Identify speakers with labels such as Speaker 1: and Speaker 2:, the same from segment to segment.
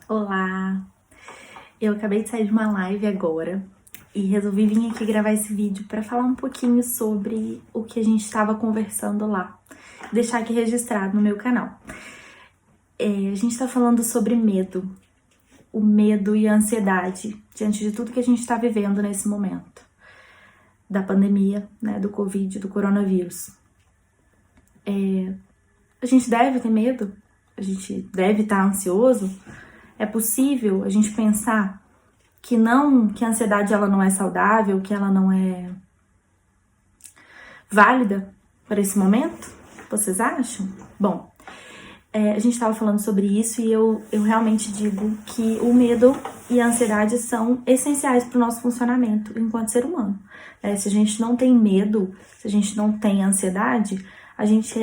Speaker 1: Olá! Eu acabei de sair de uma live agora e resolvi vir aqui gravar esse vídeo para falar um pouquinho sobre o que a gente estava conversando lá. Deixar aqui registrado no meu canal. A gente está falando sobre medo, o medo e a ansiedade diante de tudo que a gente está vivendo nesse momento da pandemia, né, do Covid, do coronavírus. A gente deve ter medo? A gente deve estar ansioso? É possível a gente pensar que a ansiedade ela não é saudável, que ela não é válida para esse momento? Vocês acham? Bom, a gente estava falando sobre isso e eu realmente digo que o medo e a ansiedade são essenciais para o nosso funcionamento enquanto ser humano. Se a gente não tem medo, se a gente não tem ansiedade, a gente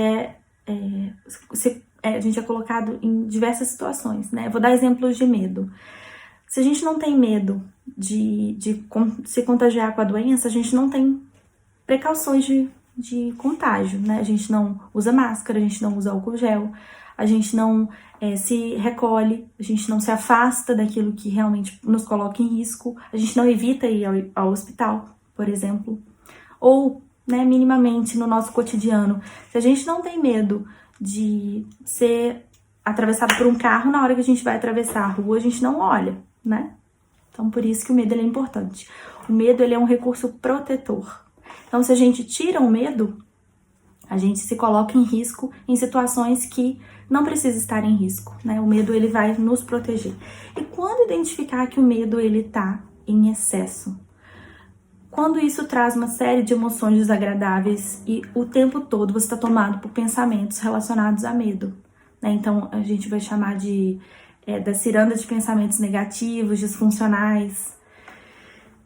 Speaker 1: a gente é colocado em diversas situações, né? Vou dar exemplos de medo. Se a gente não tem medo de se contagiar com a doença, a gente não tem precauções de contágio, né? A gente não usa máscara, a gente não usa álcool gel, a gente não se recolhe, a gente não se afasta daquilo que realmente nos coloca em risco, a gente não evita ir ao hospital, por exemplo. Ou, né, minimamente no nosso cotidiano, se a gente não tem medo de ser atravessado por um carro, na hora que a gente vai atravessar a rua, a gente não olha, né? Então, por isso que o medo ele é importante. O medo ele é um recurso protetor. Então, se a gente tira o medo, a gente se coloca em risco em situações que não precisa estar em risco, né? O medo ele vai nos proteger. E quando identificar que o medo ele tá em excesso, quando isso traz uma série de emoções desagradáveis e o tempo todo você está tomado por pensamentos relacionados a medo, né? Então a gente vai chamar da ciranda de pensamentos negativos, disfuncionais.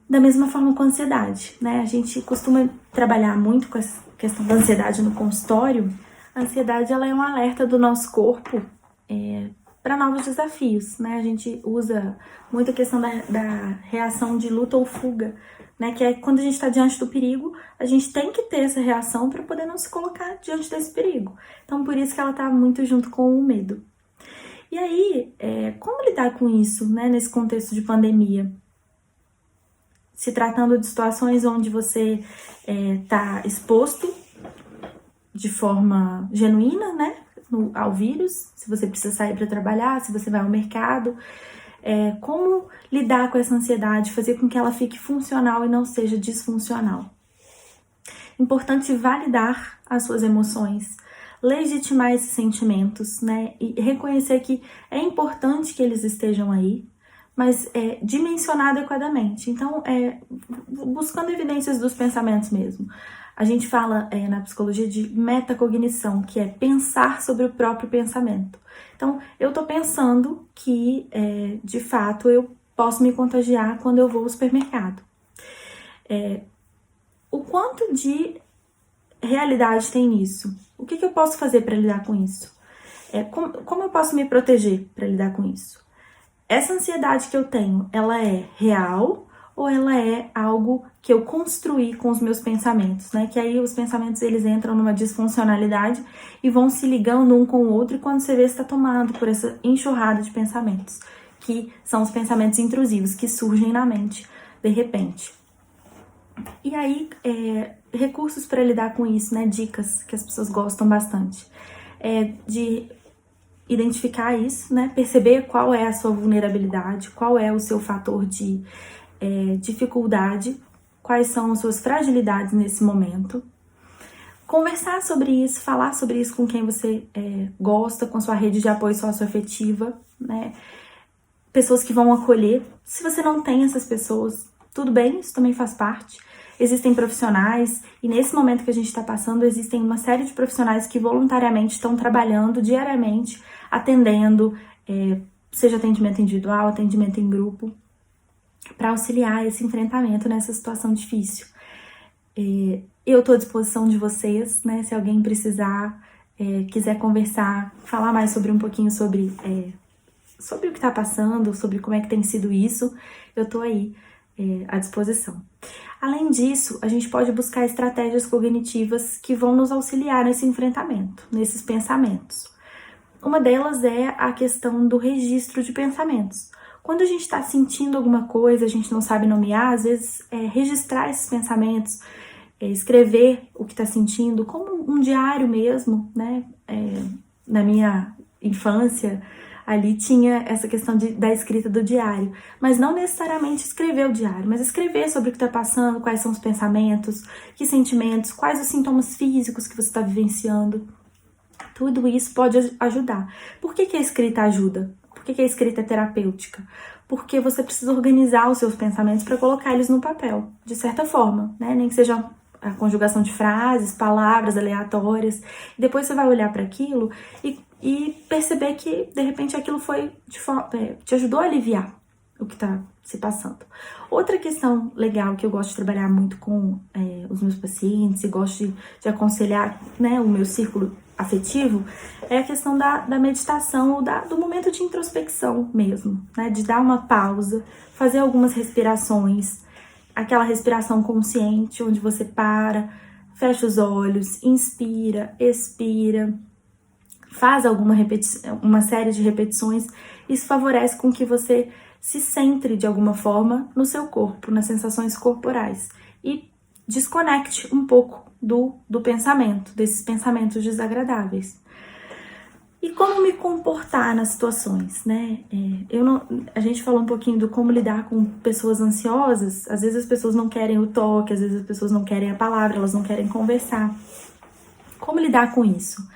Speaker 1: Da mesma forma com a ansiedade, né? A gente costuma trabalhar muito com essa questão da ansiedade no consultório. A ansiedade ela é um alerta do nosso corpo para novos desafios, né? A gente usa muito a questão da reação de luta ou fuga, né? Que é quando a gente está diante do perigo, a gente tem que ter essa reação para poder não se colocar diante desse perigo. Então, por isso que ela está muito junto com o medo. E aí, como lidar com isso, né? Nesse contexto de pandemia? Se tratando de situações onde você está exposto de forma genuína, né, ao vírus, se você precisa sair para trabalhar, se você vai ao mercado, como lidar com essa ansiedade, fazer com que ela fique funcional e não seja disfuncional. Importante validar as suas emoções, legitimar esses sentimentos, né, e reconhecer que é importante que eles estejam aí, mas dimensionar adequadamente. Então, buscando evidências dos pensamentos mesmo. A gente fala na psicologia de metacognição, que é pensar sobre o próprio pensamento. Então, eu tô pensando que, de fato, eu posso me contagiar quando eu vou ao supermercado. O quanto de realidade tem nisso? O que eu posso fazer para lidar com isso? Como eu posso me proteger para lidar com isso? Essa ansiedade que eu tenho, ela é real ou ela é algo que eu construí com os meus pensamentos, né? Que aí os pensamentos, eles entram numa disfuncionalidade e vão se ligando um com o outro e quando você vê, você está tomado por essa enxurrada de pensamentos, que são os pensamentos intrusivos que surgem na mente de repente. E aí, recursos para lidar com isso, né? Dicas que as pessoas gostam bastante. De identificar isso, né? Perceber qual é a sua vulnerabilidade, qual é o seu fator de dificuldade, quais são as suas fragilidades nesse momento. Conversar sobre isso, falar sobre isso com quem você gosta, com sua rede de apoio socioafetiva, né? Pessoas que vão acolher. Se você não tem essas pessoas, tudo bem, isso também faz parte. Existem profissionais, e nesse momento que a gente está passando, existem uma série de profissionais que voluntariamente estão trabalhando diariamente, atendendo, seja atendimento individual, atendimento em grupo, para auxiliar esse enfrentamento nessa situação difícil. Eu estou à disposição de vocês, né? Se alguém precisar, quiser conversar, falar mais sobre um pouquinho sobre o que está passando, sobre como é que tem sido isso, eu estou aí à disposição. Além disso, a gente pode buscar estratégias cognitivas que vão nos auxiliar nesse enfrentamento, nesses pensamentos. Uma delas é a questão do registro de pensamentos. Quando a gente está sentindo alguma coisa, a gente não sabe nomear, às vezes registrar esses pensamentos, escrever o que está sentindo, como um diário mesmo, né? Na minha infância, ali tinha essa questão da escrita do diário, mas não necessariamente escrever o diário, mas escrever sobre o que está passando, quais são os pensamentos, que sentimentos, quais os sintomas físicos que você está vivenciando. Tudo isso pode ajudar. Por que a escrita ajuda? Por que a escrita é terapêutica? Porque você precisa organizar os seus pensamentos para colocar eles no papel, de certa forma, né? Nem que seja a conjugação de frases, palavras aleatórias. E depois você vai olhar para aquilo e perceber que, de repente, aquilo te ajudou a aliviar o que está se passando. Outra questão legal que eu gosto de trabalhar muito com os meus pacientes e gosto de aconselhar, né, o meu círculo afetivo, é a questão da meditação ou do momento de introspecção mesmo, né, de dar uma pausa, fazer algumas respirações, aquela respiração consciente, onde você para, fecha os olhos, inspira, expira, faz uma série de repetições. Isso favorece com que você se centre de alguma forma no seu corpo, nas sensações corporais e desconecte um pouco do pensamento, desses pensamentos desagradáveis. E como me comportar nas situações, né? A gente falou um pouquinho do como lidar com pessoas ansiosas. Às vezes as pessoas não querem o toque, às vezes as pessoas não querem a palavra, elas não querem conversar. Como lidar com isso?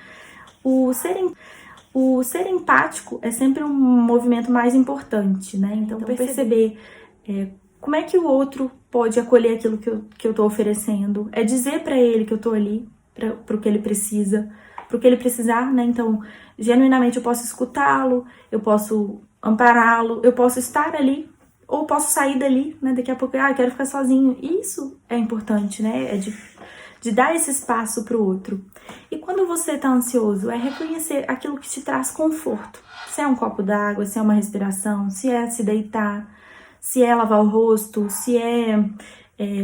Speaker 1: O ser empático é sempre um movimento mais importante, né? Então perceber como é que o outro pode acolher aquilo que eu tô oferecendo, é dizer para ele que eu tô ali para o que ele precisa, para o que ele precisar, né? Então, genuinamente eu posso escutá-lo, eu posso ampará-lo, eu posso estar ali ou posso sair dali, né? Daqui a pouco, eu quero ficar sozinho. Isso é importante, né? De dar esse espaço para o outro. E quando você está ansioso, é reconhecer aquilo que te traz conforto. Se é um copo d'água, se é uma respiração, se é se deitar, se é lavar o rosto, se é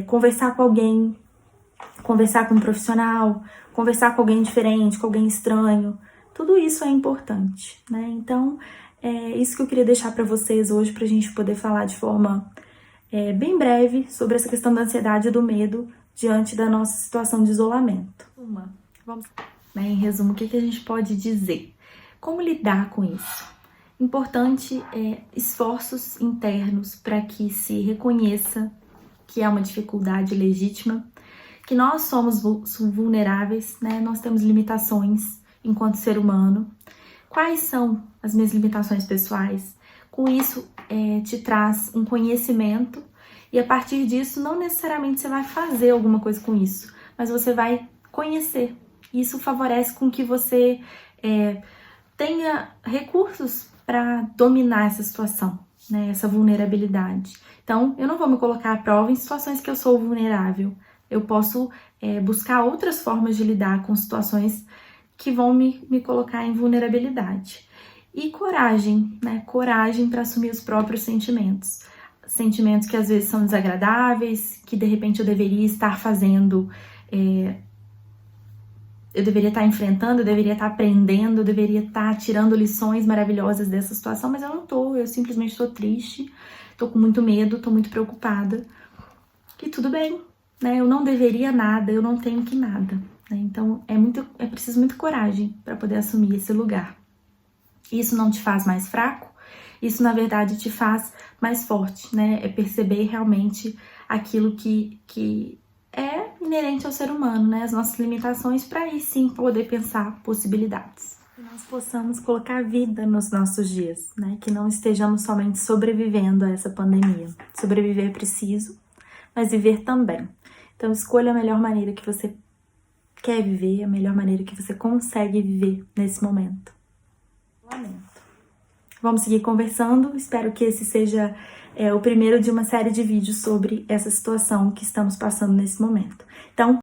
Speaker 1: conversar com alguém, conversar com um profissional, conversar com alguém diferente, com alguém estranho. Tudo isso é importante, né? Então, é isso que eu queria deixar para vocês hoje, para a gente poder falar de forma bem breve sobre essa questão da ansiedade e do medo diante da nossa situação de isolamento. Vamos, né, em resumo, o que a gente pode dizer? Como lidar com isso? Importante esforços internos para que se reconheça que é uma dificuldade legítima, que nós somos vulneráveis, né? Nós temos limitações enquanto ser humano. Quais são as minhas limitações pessoais? Com isso, te traz um conhecimento e a partir disso, não necessariamente você vai fazer alguma coisa com isso, mas você vai conhecer. Isso favorece com que você tenha recursos para dominar essa situação, né? Essa vulnerabilidade. Então, eu não vou me colocar à prova em situações que eu sou vulnerável. Eu posso buscar outras formas de lidar com situações que vão me colocar em vulnerabilidade. E coragem, né? Coragem para assumir os próprios sentimentos. Sentimentos que às vezes são desagradáveis, que de repente eu deveria estar fazendo, eu deveria estar enfrentando, eu deveria estar aprendendo, eu deveria estar tirando lições maravilhosas dessa situação, mas eu não tô, eu simplesmente estou triste, estou com muito medo, estou muito preocupada. E tudo bem, né? Eu não deveria nada, eu não tenho que nada, né? Então é preciso muita coragem para poder assumir esse lugar. Isso não te faz mais fraco, isso na verdade te faz mais forte, né? É perceber realmente aquilo que é inerente ao ser humano, né? As nossas limitações, para aí sim poder pensar possibilidades. Que nós possamos colocar vida nos nossos dias, né? Que não estejamos somente sobrevivendo a essa pandemia. Sobreviver é preciso, mas viver também. Então escolha a melhor maneira que você quer viver, a melhor maneira que você consegue viver nesse momento. Vamos seguir conversando, espero que esse seja o primeiro de uma série de vídeos sobre essa situação que estamos passando nesse momento. Então,